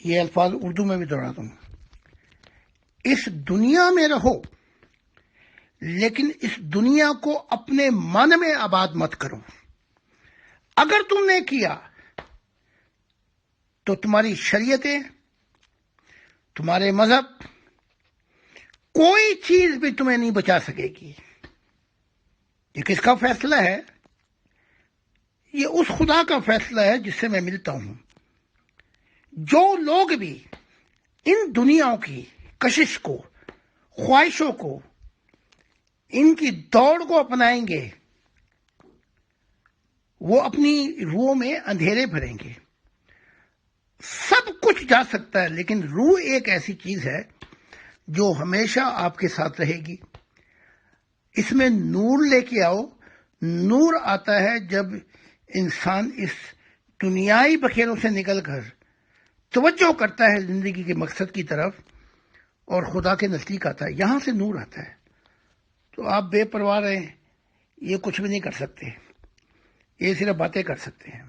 یہ الفاظ اردو میں بھی دہراتا ہوں، اس دنیا میں رہو لیکن اس دنیا کو اپنے من میں آباد مت کرو۔ اگر تم نے کیا تو تمہاری شریعتیں، تمہارے مذہب، کوئی چیز بھی تمہیں نہیں بچا سکے گی۔ یہ کس کا فیصلہ ہے؟ یہ اس خدا کا فیصلہ ہے جس سے میں ملتا ہوں۔ جو لوگ بھی ان دنیاؤں کی کشش کو، خواہشوں کو، ان کی دوڑ کو اپنائیں گے، وہ اپنی روح میں اندھیرے بھریں گے۔ سب کچھ جا سکتا ہے لیکن روح ایک ایسی چیز ہے جو ہمیشہ آپ کے ساتھ رہے گی۔ اس میں نور لے کے آؤ۔ نور آتا ہے جب انسان اس دنیائی بکھیروں سے نکل کر توجہ کرتا ہے زندگی کے مقصد کی طرف اور خدا کے نزدیک آتا ہے، یہاں سے نور آتا ہے۔ تو آپ بے پرواہ رہیں، یہ کچھ بھی نہیں کر سکتے، یہ صرف باتیں کر سکتے ہیں۔